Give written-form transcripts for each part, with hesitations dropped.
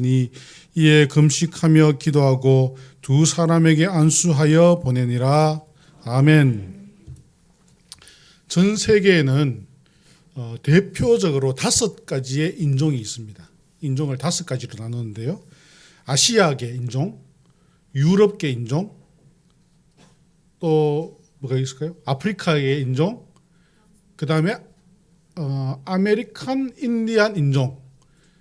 이에 금식하며 기도하고 두 사람에게 안수하여 보내니라. 아멘. 전 세계에는 대표적으로 5가지의 인종이 있습니다. 인종을 5가지로 나누는데요. 아시아계 인종, 유럽계 인종, 또 뭐가 있을까요? 아프리카계 인종, 그 다음에 아메리칸 인디안 인종,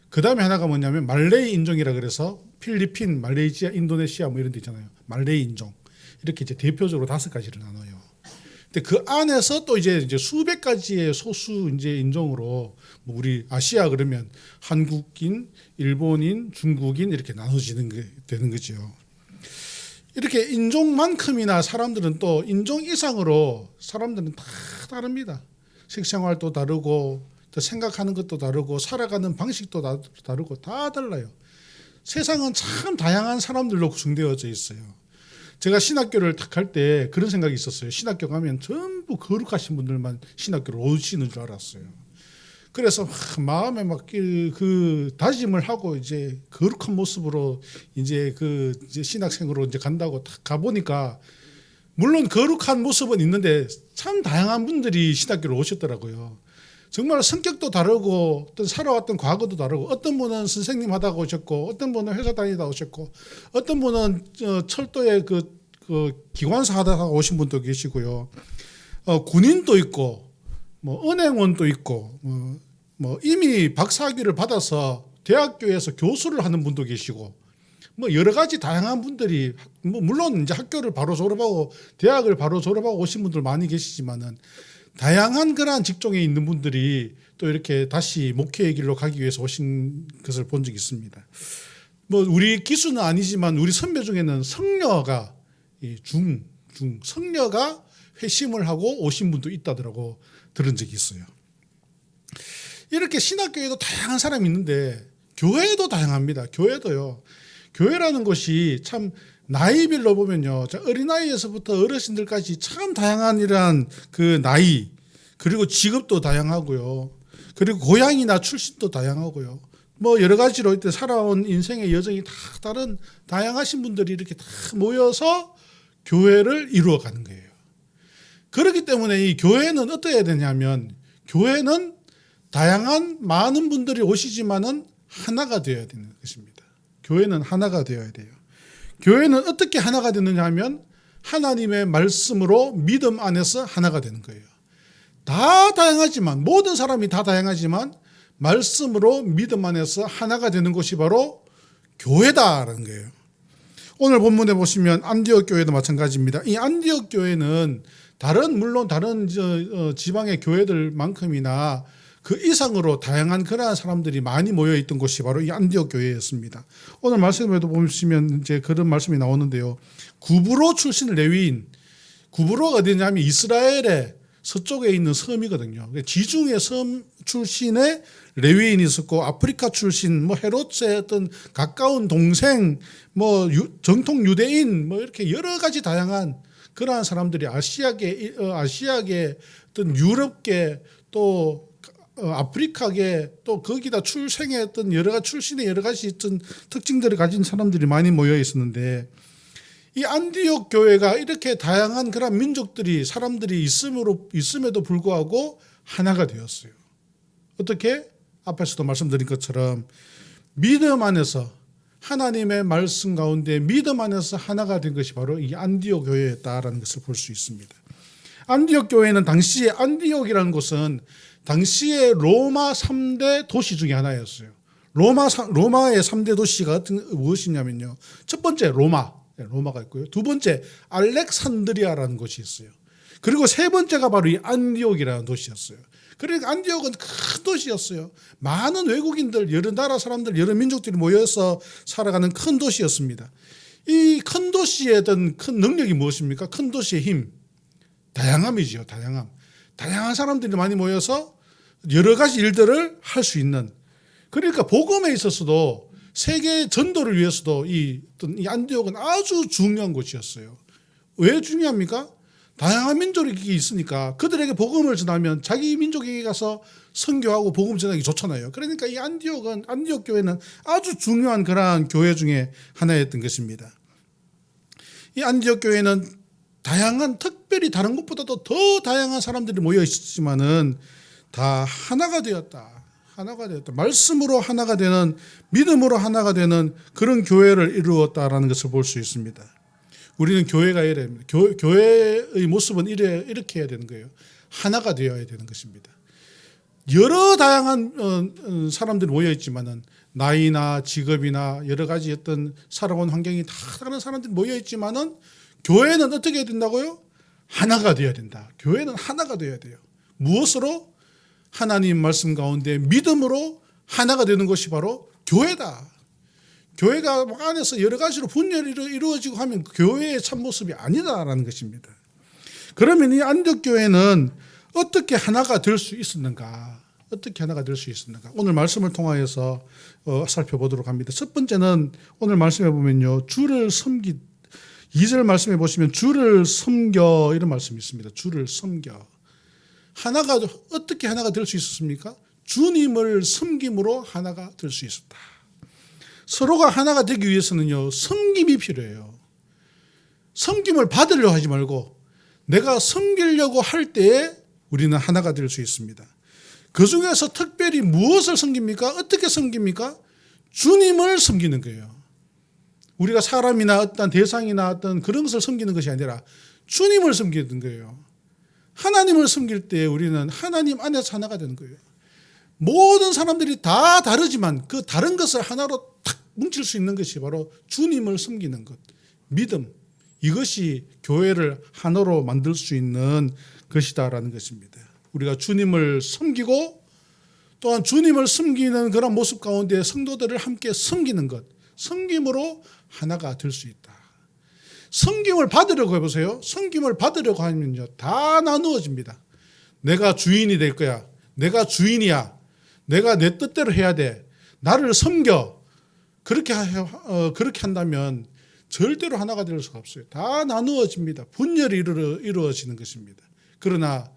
그 다음에 하나가 뭐냐면 말레이 인종이라 그래서 필리핀, 말레이시아, 인도네시아 뭐 이런 데 있잖아요. 말레이 인종. 이렇게 이제 대표적으로 5가지를 나눠요. 근데 그 안에서 또 이제 수백 가지의 소수 이제 인종으로 뭐 우리 아시아 그러면 한국인, 일본인, 중국인 이렇게 나눠지는 게 되는 거죠. 이렇게 인종만큼이나 사람들은 또 인종 이상으로 사람들은 다 다릅니다. 식생활도 다르고 또 생각하는 것도 다르고 살아가는 방식도 다르고 다 달라요. 세상은 참 다양한 사람들로 구성되어져 있어요. 제가 신학교를 딱 갈 때 그런 생각이 있었어요. 신학교 가면 전부 거룩하신 분들만 신학교를 오시는 줄 알았어요. 그래서 마음에 막 그 다짐을 하고 이제 거룩한 모습으로 이제 이제 신학생으로 이제 간다고 딱 가보니까 물론 거룩한 모습은 있는데 참 다양한 분들이 신학교를 오셨더라고요. 정말 성격도 다르고 어떤 살아왔던 과거도 다르고 어떤 분은 선생님 하다가 오셨고 어떤 분은 회사 다니다 오셨고 어떤 분은 철도에 그 기관사 하다가 오신 분도 계시고요. 군인도 있고 뭐 은행원도 있고 뭐 이미 박사학위를 받아서 대학교에서 교수를 하는 분도 계시고 뭐 여러 가지 다양한 분들이 뭐 물론 이제 학교를 바로 졸업하고 대학을 바로 졸업하고 오신 분들 많이 계시지만은 다양한 그러한 직종에 있는 분들이 또 이렇게 다시 목회의 길로 가기 위해서 오신 것을 본 적이 있습니다. 뭐 우리 기수는 아니지만 우리 선배 중에는 성녀가 성녀가 회심을 하고 오신 분도 있다더라고 들은 적이 있어요. 이렇게 신학교에도 다양한 사람이 있는데 교회도 다양합니다. 교회도요. 교회라는 것이 참 나이별로 보면요. 어린아이에서부터 어르신들까지 참 다양한 이러한 그 나이, 그리고 직업도 다양하고요. 그리고 고향이나 출신도 다양하고요. 뭐 여러 가지로 이때 살아온 인생의 여정이 다 다른 다양하신 분들이 이렇게 다 모여서 교회를 이루어가는 거예요. 그렇기 때문에 이 교회는 어떠해야 되냐면 교회는 다양한 많은 분들이 오시지만은 하나가 되어야 되는 것입니다. 교회는 하나가 되어야 돼요. 교회는 어떻게 하나가 되느냐 하면 하나님의 말씀으로 믿음 안에서 하나가 되는 거예요. 다 다양하지만 모든 사람이 다 다양하지만 말씀으로 믿음 안에서 하나가 되는 것이 바로 교회다라는 거예요. 오늘 본문에 보시면 안디옥 교회도 마찬가지입니다. 이 안디옥 교회는 물론 다른 지방의 교회들만큼이나 그 이상으로 다양한 그러한 사람들이 많이 모여 있던 곳이 바로 이 안디옥 교회였습니다. 오늘 말씀에도 보시면 이제 그런 말씀이 나오는데요. 구브로 출신 레위인, 구브로가 어디냐면 이스라엘의 서쪽에 있는 섬이거든요. 지중해 섬 출신의 레위인이 있었고 아프리카 출신, 뭐 헤롯의 어떤 가까운 동생, 뭐 정통 유대인, 뭐 이렇게 여러 가지 다양한 그러한 사람들이 아시아계 어떤 유럽계 또 아프리카계 또 거기다 출생했던 여러 가지 출신의 여러 가지 어떤 특징들을 가진 사람들이 많이 모여 있었는데 이 안디옥 교회가 이렇게 다양한 그런 민족들이 사람들이 있음에도 불구하고 하나가 되었어요. 어떻게? 앞에서도 말씀드린 것처럼 믿음 안에서 하나님의 말씀 가운데 믿음 안에서 하나가 된 것이 바로 이 안디옥 교회였다라는 것을 볼 수 있습니다. 안디옥 교회는 당시에 안디옥이라는 곳은 당시에 로마 3대 도시 중에 하나였어요. 로마의 3대 도시가 무엇이냐면요. 첫 번째 로마가 있고요. 두 번째 알렉산드리아라는 곳이 있어요. 그리고 세 번째가 바로 이 안디옥이라는 도시였어요. 그러니까 안디옥은 큰 도시였어요. 많은 외국인들, 여러 나라 사람들, 여러 민족들이 모여서 살아가는 큰 도시였습니다. 이 큰 도시의 어떤 큰 능력이 무엇입니까? 큰 도시의 힘, 다양함이죠. 다양한 사람들이 많이 모여서 여러 가지 일들을 할 수 있는, 그러니까 복음에 있어서도 세계 전도를 위해서도 이 안디옥은 아주 중요한 곳이었어요. 왜 중요합니까? 다양한 민족이 있으니까 그들에게 복음을 전하면 자기 민족에게 가서 선교하고 복음 전하기 좋잖아요. 그러니까 이 안디옥 교회는 아주 중요한 그러한 교회 중에 하나였던 것입니다. 이 안디옥 교회는 특별히 다른 곳보다도 더 다양한 사람들이 모여 있었지만은 다 하나가 되었다. 말씀으로 하나가 되는, 믿음으로 하나가 되는 그런 교회를 이루었다라는 것을 볼 수 있습니다. 우리는 교회가 이래야 됩니다. 교회의 모습은 이렇게 해야 되는 거예요. 하나가 되어야 되는 것입니다. 여러 다양한 사람들이 모여 있지만은 나이나 직업이나 여러 가지 어떤 살아온 환경이 다 다른 사람들이 모여 있지만은 교회는 어떻게 해야 된다고요? 하나가 되어야 된다. 교회는 하나가 되어야 돼요. 무엇으로? 하나님 말씀 가운데 믿음으로 하나가 되는 것이 바로 교회다. 교회가 안에서 여러 가지로 분열이 이루어지고 하면 교회의 참모습이 아니다라는 것입니다. 그러면 이 안디옥 교회는 어떻게 하나가 될 수 있었는가? 오늘 말씀을 통하여서 살펴보도록 합니다. 첫 번째는 오늘 말씀해 보면요. 2절 말씀해 보시면 주를 섬겨 이런 말씀이 있습니다. 주를 섬겨. 어떻게 하나가 될 수 있었습니까? 주님을 섬김으로 하나가 될 수 있었다. 서로가 하나가 되기 위해서는요, 섬김이 필요해요. 섬김을 받으려고 하지 말고 내가 섬기려고 할 때에 우리는 하나가 될 수 있습니다. 그 중에서 특별히 무엇을 섬깁니까? 어떻게 섬깁니까? 주님을 섬기는 거예요. 우리가 사람이나 어떤 대상이나 어떤 그런 것을 섬기는 것이 아니라 주님을 섬기는 거예요. 하나님을 섬길 때 우리는 하나님 안에서 하나가 되는 거예요. 모든 사람들이 다 다르지만 그 다른 것을 하나로 탁 뭉칠 수 있는 것이 바로 주님을 섬기는 것, 믿음. 이것이 교회를 하나로 만들 수 있는 것이다라는 것입니다. 우리가 주님을 섬기고 또한 주님을 섬기는 그런 모습 가운데 성도들을 함께 섬기는 것, 섬김으로 하나가 될 수 있다. 섬김을 받으려고 해보세요. 섬김을 받으려고 하면요, 다 나누어집니다. 내가 주인이 될 거야. 내가 주인이야. 내가 내 뜻대로 해야 돼. 나를 섬겨. 그렇게 한다면 절대로 하나가 될 수가 없어요. 다 나누어집니다. 분열이 이루어지는 것입니다. 그러나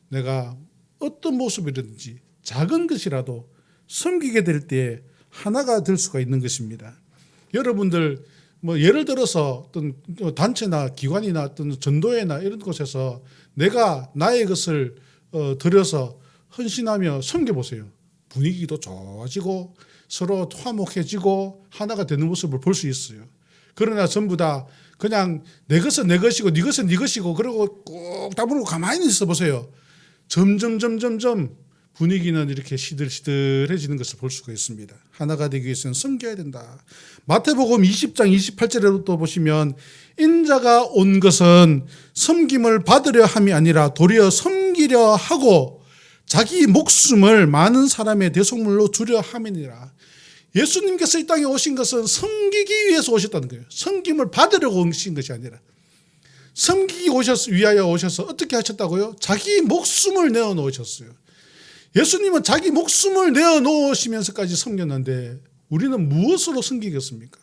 내가 어떤 모습이든지 작은 것이라도 섬기게 될 때 하나가 될 수가 있는 것입니다. 여러분들 예를 들어서 어떤 단체나 기관이나 어떤 전도회나 이런 곳에서 내가 나의 것을 들여서 헌신하며 섬겨보세요. 분위기도 좋아지고 서로 화목해지고 하나가 되는 모습을 볼 수 있어요. 그러나 전부 다 그냥 내 것은 내 것이고 네 것은 네 것이고 그러고 꼭 다물고 가만히 있어 보세요. 점점 분위기는 이렇게 시들시들해지는 것을 볼 수가 있습니다. 하나가 되기 위해서는 섬겨야 된다. 마태복음 20장 28절에도 또 보시면 인자가 온 것은 섬김을 받으려 함이 아니라 도리어 섬기려 하고 자기 목숨을 많은 사람의 대속물로 주려 함이니라. 예수님께서 이 땅에 오신 것은 섬기기 위해서 오셨다는 거예요. 섬김을 받으려고 오신 것이 아니라 섬기기 위하여 오셔서 어떻게 하셨다고요? 자기 목숨을 내어놓으셨어요. 예수님은 자기 목숨을 내어놓으시면서까지 섬겼는데 우리는 무엇으로 섬기겠습니까?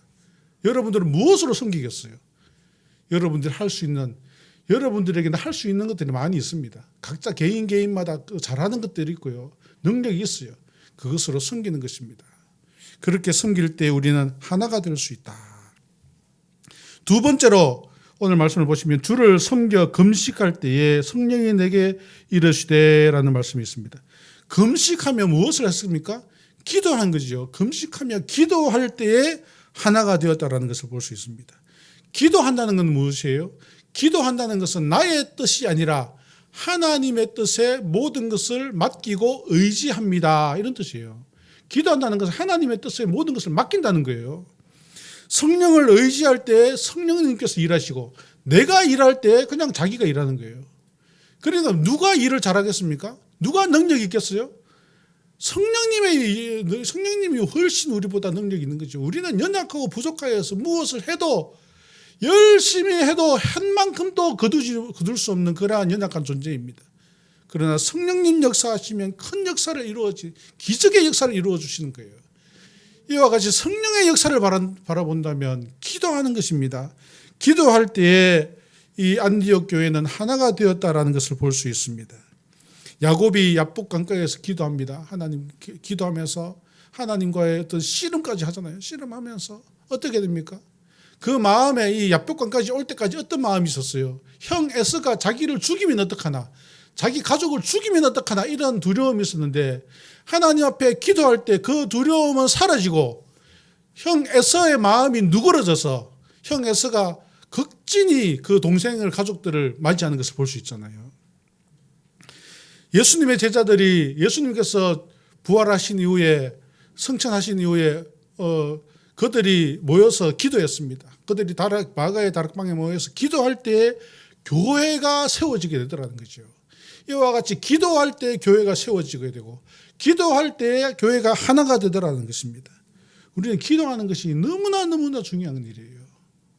여러분들은 무엇으로 섬기겠어요? 여러분들에게는 할 수 있는 것들이 많이 있습니다. 각자 개인마다 잘하는 것들이 있고요. 능력이 있어요. 그것으로 섬기는 것입니다. 그렇게 섬길 때 우리는 하나가 될 수 있다. 두 번째로 오늘 말씀을 보시면 주를 섬겨 금식할 때에 성령이 내게 이르시되라는 말씀이 있습니다. 금식하며 무엇을 했습니까? 기도한 거죠. 금식하며 기도할 때에 하나가 되었다라는 것을 볼 수 있습니다. 기도한다는 건 무엇이에요? 기도한다는 것은 나의 뜻이 아니라 하나님의 뜻에 모든 것을 맡기고 의지합니다. 이런 뜻이에요. 기도한다는 것은 하나님의 뜻에 모든 것을 맡긴다는 거예요. 성령을 의지할 때 성령님께서 일하시고 내가 일할 때 그냥 자기가 일하는 거예요. 그러니까 누가 일을 잘하겠습니까? 누가 능력이 있겠어요? 성령님이 훨씬 우리보다 능력이 있는 거죠. 우리는 연약하고 부족하여서 무엇을 해도 열심히 해도 한 만큼도 거둘 수 없는 그러한 연약한 존재입니다. 그러나 성령님 역사하시면 큰 역사를 기적의 역사를 이루어 주시는 거예요. 이와 같이 성령의 역사를 바라본다면 기도하는 것입니다. 기도할 때에 이 안디옥 교회는 하나가 되었다라는 것을 볼 수 있습니다. 야곱이 야복 강가에서 기도합니다. 하나님 기도하면서 하나님과의 어떤 씨름까지 하잖아요. 씨름하면서 어떻게 됩니까? 그 마음에 이 야복강까지 올 때까지 어떤 마음이 있었어요? 형 에서가 자기를 죽이면 어떡하나, 자기 가족을 죽이면 어떡하나, 이런 두려움이 있었는데 하나님 앞에 기도할 때 그 두려움은 사라지고 형 에서의 마음이 누그러져서 형 에서가 극진히 그 동생을, 가족들을 맞이하는 것을 볼 수 있잖아요. 예수님의 제자들이 예수님께서 부활하신 이후에, 성천하신 이후에 그들이 모여서 기도했습니다. 그들이 마가의 다락방에 모여서 기도할 때 교회가 세워지게 되더라는 거죠. 이와 같이 기도할 때 교회가 세워지게 되고 기도할 때 교회가 하나가 되더라는 것입니다. 우리는 기도하는 것이 너무나 중요한 일이에요.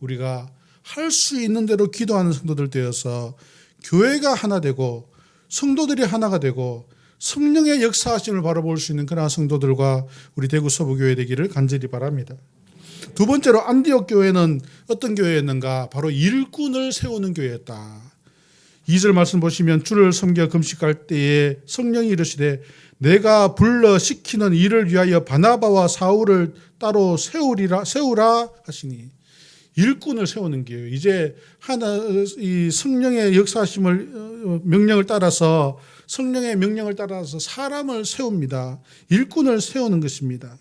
우리가 할 수 있는 대로 기도하는 성도들 되어서 교회가 하나 되고 성도들이 하나가 되고 성령의 역사하심을 바라볼 수 있는 그러한 성도들과 우리 대구 서부교회 되기를 간절히 바랍니다. 두 번째로 안디옥 교회는 어떤 교회였는가? 바로 일꾼을 세우는 교회였다. 2절 말씀 보시면 주를 섬겨 금식할 때에 성령이 이르시되 내가 불러 시키는 일을 위하여 바나바와 사울을 따로 세우라 하시니, 일꾼을 세우는 거예요. 이제 이 성령의 역사하심을 명령을 따라서, 성령의 명령을 따라서 사람을 세웁니다. 일꾼을 세우는 것입니다.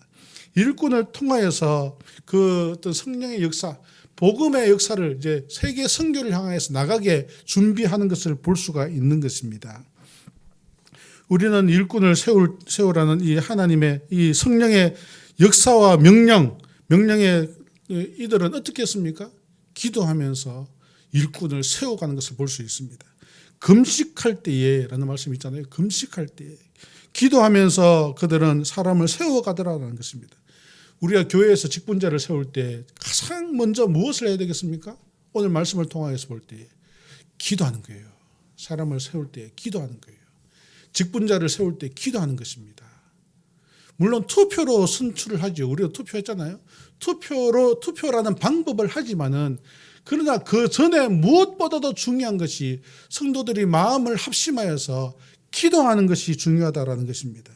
일꾼을 통하여서 그 어떤 성령의 역사, 복음의 역사를 이제 세계 선교를 향해서 나가게 준비하는 것을 볼 수가 있는 것입니다. 우리는 일꾼을 세우라는 이 하나님의 이 성령의 역사와 명령의 이들은 어떻게 했습니까? 기도하면서 일꾼을 세워가는 것을 볼 수 있습니다. 금식할 때에 라는 말씀이 있잖아요. 금식할 때에 기도하면서 그들은 사람을 세워가더라는 것입니다. 우리가 교회에서 직분자를 세울 때 가장 먼저 무엇을 해야 되겠습니까? 오늘 말씀을 통하여서 볼 때 기도하는 거예요. 사람을 세울 때 기도하는 거예요. 직분자를 세울 때 기도하는 것입니다. 물론 투표로 선출을 하죠. 우리가 투표했잖아요. 투표라는 방법을 하지만은, 그러나 그 전에 무엇보다도 중요한 것이 성도들이 마음을 합심하여서 기도하는 것이 중요하다라는 것입니다.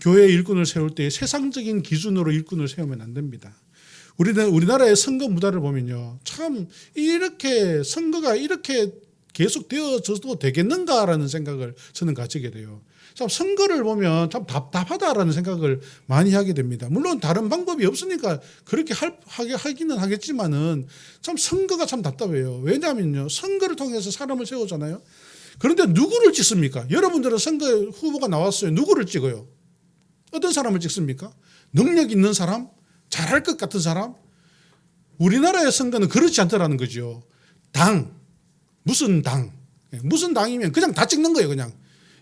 교회 일꾼을 세울 때 세상적인 기준으로 일꾼을 세우면 안 됩니다. 우리나라의 선거 문화를 보면요, 참 이렇게 선거가 이렇게 계속 되어져도 되겠는가라는 생각을 저는 가지게 돼요. 참 선거를 보면 참 답답하다라는 생각을 많이 하게 됩니다. 물론 다른 방법이 없으니까 그렇게 하기는 하겠지만은 참 선거가 참 답답해요. 왜냐하면요, 선거를 통해서 사람을 세우잖아요. 그런데 누구를 찍습니까? 여러분들은 선거 후보가 나왔어요. 누구를 찍어요? 어떤 사람을 찍습니까? 능력 있는 사람? 잘할 것 같은 사람? 우리나라의 선거는 그렇지 않더라는 거죠. 무슨 당이면 그냥 다 찍는 거예요. 그냥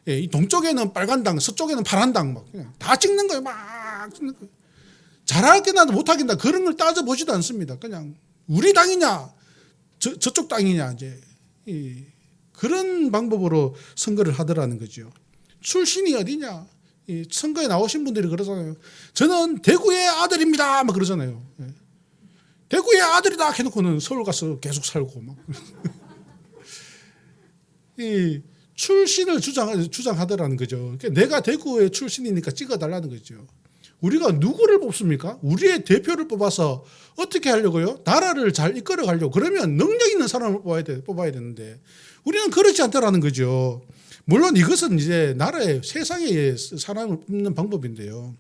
이 동쪽에는 빨간 당, 서쪽에는 파란 당, 막 그냥 다 찍는 거예요. 막 찍는 거예요. 잘하겠나 못하겠나 그런 걸 따져 보지도 않습니다. 그냥 우리 당이냐, 저쪽 당이냐, 이제 그런 방법으로 선거를 하더라는 거죠. 출신이 어디냐? 선거에 나오신 분들이 그러잖아요. 저는 대구의 아들입니다. 막 그러잖아요. 대구의 아들이다 해놓고는 서울 가서 계속 살고 막. 이 출신을 주장하더라는 거죠. 그러니까 내가 대구의 출신이니까 찍어달라는 거죠. 우리가 누구를 뽑습니까? 우리의 대표를 뽑아서 어떻게 하려고요? 나라를 잘 이끌어 가려고. 그러면 능력 있는 사람을 뽑아야 되는데 우리는 그렇지 않다라는 거죠. 물론 이것은 이제 나라의 세상의 사람을 뽑는 방법인데요.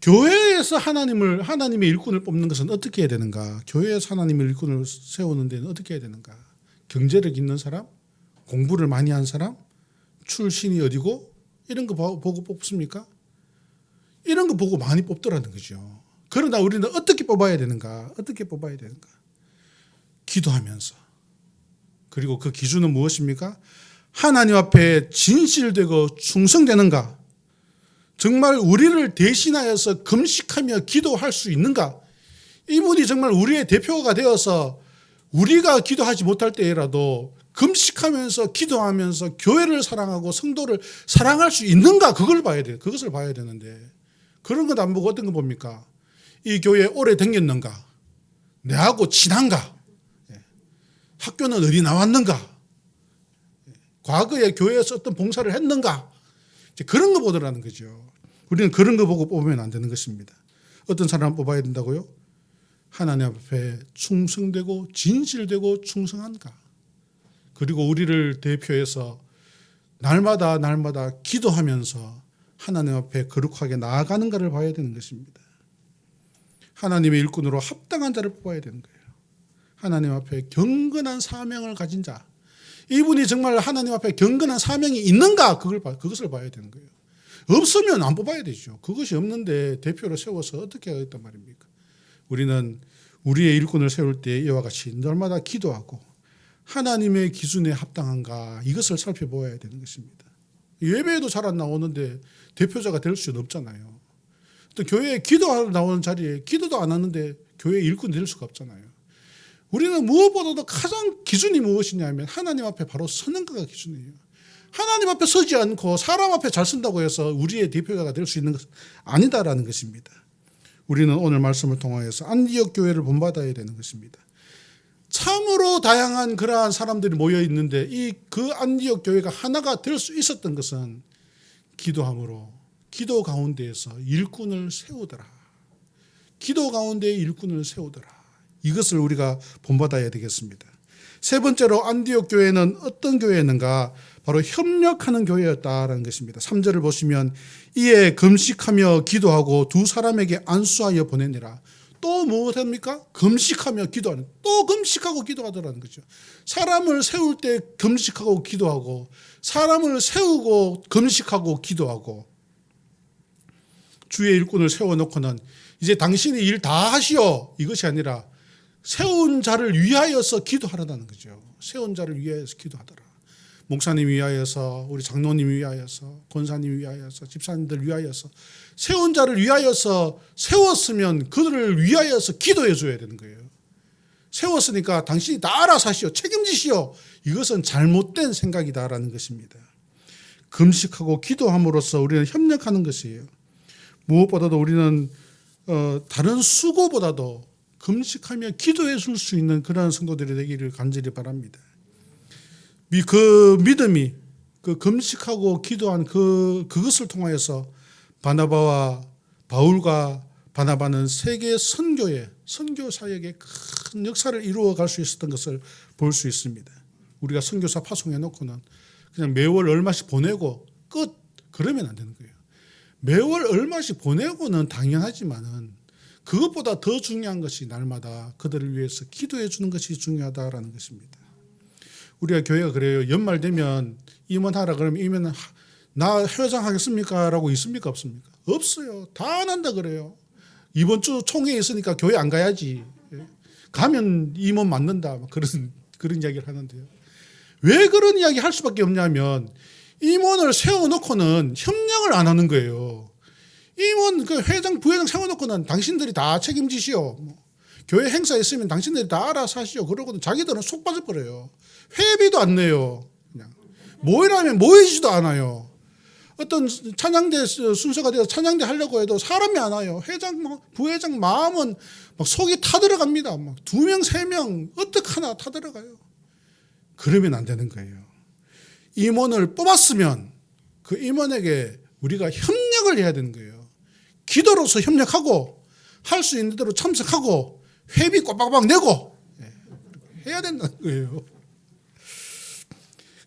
교회에서 하나님의 일꾼을 뽑는 것은 어떻게 해야 되는가? 교회에서 하나님의 일꾼을 세우는 데는 어떻게 해야 되는가? 경제력 있는 사람? 공부를 많이 한 사람? 출신이 어디고? 이런 거 보고 뽑습니까? 이런 거 보고 많이 뽑더라는 거죠. 그러나 우리는 어떻게 뽑아야 되는가? 기도하면서. 그리고 그 기준은 무엇입니까? 하나님 앞에 진실되고 충성되는가? 정말 우리를 대신하여서 금식하며 기도할 수 있는가? 이분이 정말 우리의 대표가 되어서 우리가 기도하지 못할 때라도 금식하면서 기도하면서 교회를 사랑하고 성도를 사랑할 수 있는가? 그것을 봐야 되는데 그런 것 안 보고 어떤 거 봅니까? 이 교회에 오래 다녔는가? 내하고 친한가? 학교는 어디 나왔는가? 과거에 교회에서 어떤 봉사를 했는가? 이제 그런 거 보더라는 거죠. 우리는 그런 거 보고 뽑으면 안 되는 것입니다. 어떤 사람 뽑아야 된다고요? 하나님 앞에 충성되고 진실되고 충성한가? 그리고 우리를 대표해서 날마다 기도하면서 하나님 앞에 거룩하게 나아가는가를 봐야 되는 것입니다. 하나님의 일꾼으로 합당한 자를 뽑아야 되는 거예요. 하나님 앞에 경건한 사명을 가진 자. 이분이 정말 하나님 앞에 경건한 사명이 있는가? 그것을 봐야 되는 거예요. 없으면 안 뽑아야 되죠. 그것이 없는데 대표로 세워서 어떻게 하겠단 말입니까? 우리는 우리의 일꾼을 세울 때 이와 같이 날마다 기도하고 하나님의 기준에 합당한가 이것을 살펴보아야 되는 것입니다. 예배에도 잘 안 나오는데 대표자가 될 수는 없잖아요. 또 교회에 기도하러 나오는 자리에 기도도 안 하는데 교회 일꾼이 될 수가 없잖아요. 우리는 무엇보다도 가장 기준이 무엇이냐면 하나님 앞에 바로 서는가가 기준이에요. 하나님 앞에 서지 않고 사람 앞에 잘 쓴다고 해서 우리의 대표자가 될 수 있는 것은 아니다라는 것입니다. 우리는 오늘 말씀을 통하여서 안디옥 교회를 본받아야 되는 것입니다. 참으로 다양한 그러한 사람들이 모여 있는데 그 안디옥 교회가 하나가 될 수 있었던 것은 기도함으로 기도 가운데에서 일꾼을 세우더라. 기도 가운데 일꾼을 세우더라. 이것을 우리가 본받아야 되겠습니다. 세 번째로 안디옥 교회는 어떤 교회였는가? 바로 협력하는 교회였다라는 것입니다. 3절을 보시면 이에 금식하며 기도하고 두 사람에게 안수하여 보내니라. 또 무엇합니까? 금식하며 기도하는. 또 금식하고 기도하더라는 거죠. 사람을 세울 때 금식하고 기도하고 사람을 세우고 금식하고 기도하고 주의 일꾼을 세워놓고는 이제 당신이 일 다 하시오 이것이 아니라 세운 자를 위하여서 기도하라는 거죠. 세운 자를 위하여서 기도하더라. 목사님 위하여서 우리 장로님 위하여서 권사님 위하여서 집사님들 위하여서 세운 자를 위하여서 세웠으면 그들을 위하여서 기도해 줘야 되는 거예요. 세웠으니까 당신이 다 알아서 하시오. 책임지시오. 이것은 잘못된 생각이다라는 것입니다. 금식하고 기도함으로써 우리는 협력하는 것이에요. 무엇보다도 우리는 다른 수고보다도 금식하며 기도해 줄 수 있는 그러한 성도들이 되기를 간절히 바랍니다. 그 믿음이 그 금식하고 기도한 그것을 통하여서 바나바와 바울과 바나바는 세계 선교 사역에 큰 역사를 이루어 갈 수 있었던 것을 볼 수 있습니다. 우리가 선교사 파송해 놓고는 그냥 매월 얼마씩 보내고 끝 그러면 안 되는 거예요. 매월 얼마씩 보내고는 당연하지만은 그것보다 더 중요한 것이 날마다 그들을 위해서 기도해 주는 것이 중요하다라는 것입니다. 우리가 교회가 그래요. 연말 되면 임원하라 그러면 임원 나 회장하겠습니까? 라고 있습니까? 없습니까? 없어요. 다 안 한다 그래요. 이번 주 총회 있으니까 교회 안 가야지. 가면 임원 맞는다. 그런 이야기를 하는데요. 왜 그런 이야기 할 수밖에 없냐면 임원을 세워놓고는 협력을 안 하는 거예요. 임원 그 회장 부회장 세워놓고는 당신들이 다 책임지시오. 교회 행사 있으면 당신들이 다 알아서 하시오. 그러고는 자기들은 속 빠져버려요. 회비도 안 내요. 그냥 모이라면 모이지도 않아요. 어떤 찬양대 순서가 되어서 찬양대 하려고 해도 사람이 안 와요. 회장, 부회장 마음은 막 속이 타들어갑니다. 막 2명, 3명 어떡하나 타들어가요. 그러면 안 되는 거예요. 임원을 뽑았으면 그 임원에게 우리가 협력을 해야 되는 거예요. 기도로서 협력하고 할 수 있는 대로 참석하고 회비 꼬박꼬박 내고 해야 된다는 거예요.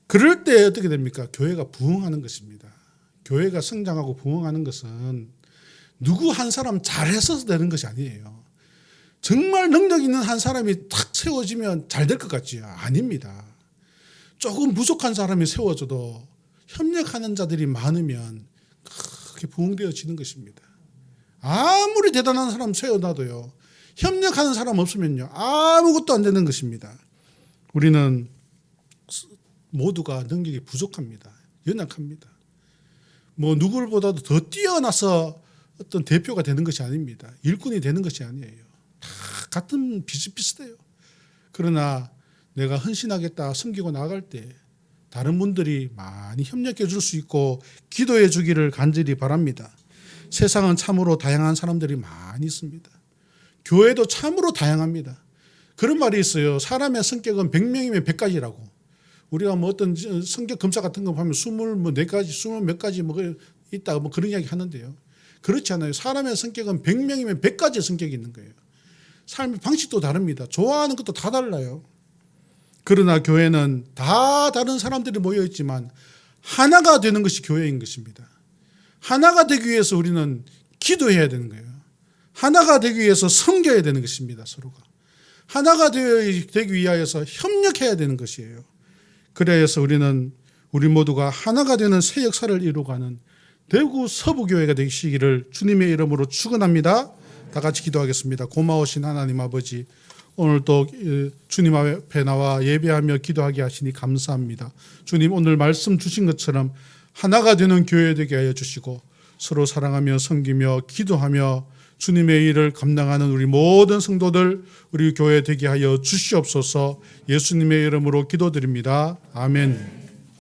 그럴 때 어떻게 됩니까? 교회가 부흥하는 것입니다. 교회가 성장하고 부흥하는 것은 누구 한 사람 잘해서 되는 것이 아니에요. 정말 능력 있는 한 사람이 탁 세워지면 잘 될 것 같지요? 아닙니다. 조금 부족한 사람이 세워져도 협력하는 자들이 많으면 크게 부흥되어지는 것입니다. 아무리 대단한 사람 세워놔도요. 협력하는 사람 없으면요. 아무것도 안 되는 것입니다. 우리는 모두가 능력이 부족합니다. 연약합니다. 누구보다도 더 뛰어나서 어떤 대표가 되는 것이 아닙니다. 일꾼이 되는 것이 아니에요. 다 같은 비슷비슷해요. 그러나 내가 헌신하겠다 섬기고 나갈 때 다른 분들이 많이 협력해 줄 수 있고 기도해 주기를 간절히 바랍니다. 세상은 참으로 다양한 사람들이 많이 있습니다. 교회도 참으로 다양합니다. 그런 말이 있어요. 사람의 성격은 100명이면 100가지라고. 우리가 뭐 어떤 성격 검사 같은 거 보면 24가지, 20몇 가지 뭐 있다 뭐 그런 이야기 하는데요. 그렇지 않아요. 사람의 성격은 100명이면 100가지 성격이 있는 거예요. 삶의 방식도 다릅니다. 좋아하는 것도 다 달라요. 그러나 교회는 다 다른 사람들이 모여 있지만 하나가 되는 것이 교회인 것입니다. 하나가 되기 위해서 우리는 기도해야 되는 거예요. 하나가 되기 위해서 섬겨야 되는 것입니다. 서로가. 하나가 되기 위하여서 협력해야 되는 것이에요. 그래서 우리 모두가 하나가 되는 새 역사를 이루어가는 대구 서부교회가 되시기를 주님의 이름으로 축원합니다. 다 같이 기도하겠습니다. 고마우신 하나님 아버지, 오늘도 주님 앞에 나와 예배하며 기도하게 하시니 감사합니다. 주님, 오늘 말씀 주신 것처럼 하나가 되는 교회 되게 하여 주시고 서로 사랑하며 섬기며 기도하며 주님의 일을 감당하는 우리 모든 성도들, 우리 교회 되게 하여 주시옵소서. 예수님의 이름으로 기도드립니다. 아멘.